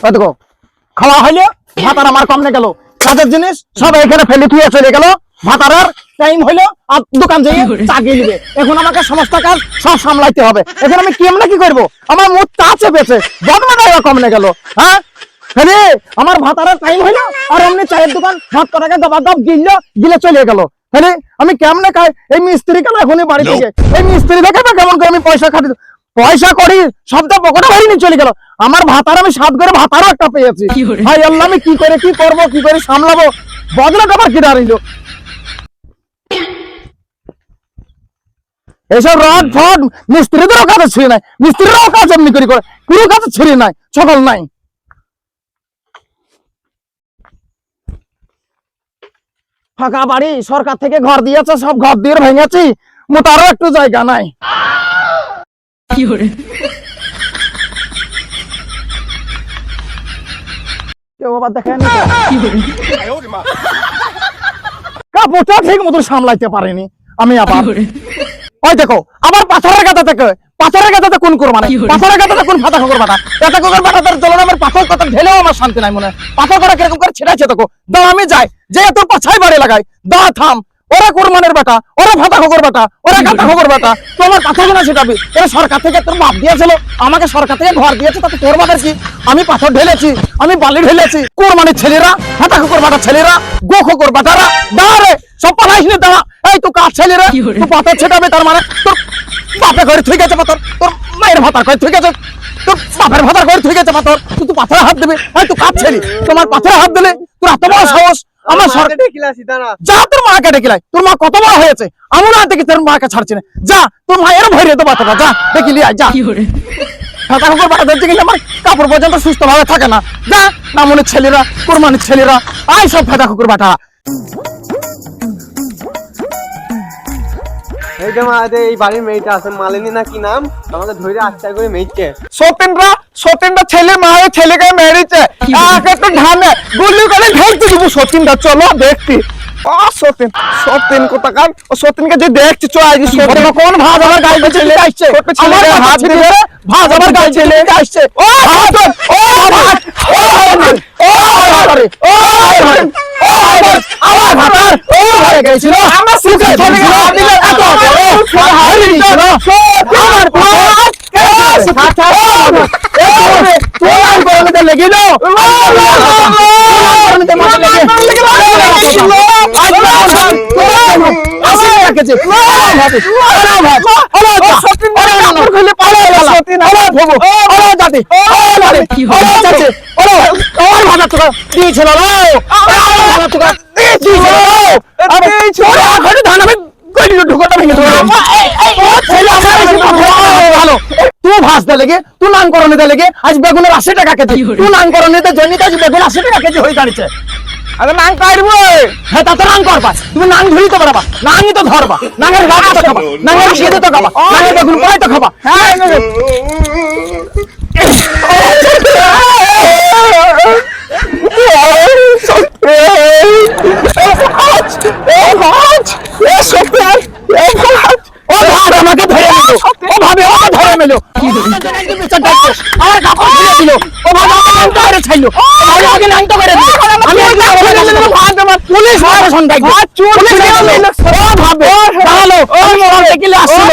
দেখো খাওয়া হইলো, ভাতার আমার কমনে গেল, কাজের জিনিস সব এখানে ফেলে থুয়ে চলে গেল, ভাতার টাইম হইলো আর দোকান যেয়ে চাগিয়ে নিবে। এখন আমাকে সমস্ত কাজ সব সামলাইতে হবে। এখন আমি কেমনে কি করবো? আমার মুখ তা চেপেছে, বদনাটা কমনে গেল। হ্যাঁ আমার ভাতারের টাইম হইলো আর অমনি চায়ের দোকান ভাত করাকে গবা গপ গিলে চলে গেল। আমি কেমনে খাই? এই মিস্ত্রি কেন এখনই বাড়ি থেকে, এই মিস্ত্রি দেখে তো কেমন করে আমি পয়সা করি সবটা পকেটে ভরে নিয়ে চলে গেল। আমার ভাতার আমি 7 করে ভাতারও একটা পেয়েছি। ভাই আল্লাহ, আমি কি করে কি করবো, কি করে সামলাবো? বদলাটা আবার কি দাঁড়িল? এইসব রড ফড মিস্ত্রিদেরও কাজে ছিঁড়ে নাই, মিস্ত্রিরাও কাজ এমনি করে কোনো কাজে ছিঁড়ে নাই, সকল নাই। ফাঁকা বাড়ি, সরকার থেকে ঘর দিয়েছে, সব ঘর দিয়ে ভেঙেছি, মোটারও একটু জায়গা নাই। কেউ আবার দেখেন কাপড়টা ঠিক মতো সামলাইতে পারিনি আমি। আবার ওই দেখো আবার পাথরের গাদাতে কোন করবা না, পাথরের গাদাতে কোন ফাটা করবা না, এটা কোন বাটার জ্বলন আমার পাথর কথা ঢেলেও আমার শান্তি নাই মনে। পাথর করা কিরকম করে ছেড়াইছে দেখো। দাও আমি যাই, যে তোর পাছাই বাড়ি লাগাই, দা থাম। ওরা কোরবানের বেটা, ওরা ফাটা খবর বেটা, ওরা গাঁদা খবর বেটা, তোমার পাথর গোনা শেখাবি। এরা সরকার থেকে তোর বাপ দিয়েছিল, আমাকে সরকার থেকে ঘর দিয়েছে, তাতে তোর বাপের কি? আমি পাথর ঢেলেছি, আমি বালি ঢেলেছি। কোরবানির ছেলেরা, ফাটা খবর বেটা ছেলেরা, গো খবর বেটারা, দাঁড়ে সব পালাইস নি দাঁড়া। এই তো কাজ ছেলেরা, তুই পাথর ছেটাবে, তার মানে তোর বাপে ঘরে ঠিক আছে পাথর, তোর মায়ের ভাতার ঘরে ঠিক আছে, তোর বাপের ভাতার ঘরে ঠিক আছে পাথর, তুই পাথরে হাত দেবে। এই তুই কাজ ছেলি, তোমার পাথরে হাত দিলে তোর এত বড় সাহস? আমার সরকার যা, তোর মাকে ডেকিলাই, তোর মা কত বড় হয়েছে, আমি না দেখি তোর মাকে ছাড়ছি না। যা তোর মায়ের ভরে তো বাচ্চাটা, যা দেখিলি যা। ফাটা খবর বাটা ধরতে গেলে আমার কাপড় পর্যন্ত সুস্থ ভাবে থাকে না। যা না মনে ছেলেরা, কোরবানির ছেলেরা, আই সব ফাটা খবর বাটা। এই বাড়ির মেয়েটা আছে মালিনী না কি নাম, আমাকে ধরে আচ্ছা করে মেয়েকে সতীনটা ছেলে মায়ের ছেলেকে মেরেছে, একটু ধানে গুলি করে ঢেলতে দিব। সতীনটা চলো দেখতি। সতীন কোথাকার, ও সতীনকে যে দেখছি কোন ভাজ আমার গায়ে ছেলে আসছে, আমার হাত দিয়ে ভাজ আমার গায়ে ছেলে আসছে। ও আমার ভাতার ও হয়ে গেছিল, আমার সুখে চলে গেল। তুই নামকরণে লেগে আজ বেগুনের 80 টাকা কেজি, তুই নামকরণে জন্য আজ বেগুন 80 টাকা কেজি হয়ে দাঁড়িয়েছে। আরে নাং কাটবো, হ্যাঁ তা তো নাং করবা, তুমি নাং ধরি তো পারবা, নাংই তো ধরবা, নাঙের গাছ তো খাবা, নাঙের সিঁদে তো খাবা, নাঙের বেগুন কড়াই তো খাবা। হ্যাঁ আমাকে ধরে নিল, ও ভাবে আমাকে ধরে নিল, আমার কাপড় ছিঁড়ে দিল, ও ভাবে আমাকে নাংটা করে ছাইল, আমাকে নাংটা করে দিল। আমি পুলিশ প্রশাসন ডাকবো, পুলিশ ভাবে দাঁড়ালো, আমি মোবাইল থেকে আসছিল,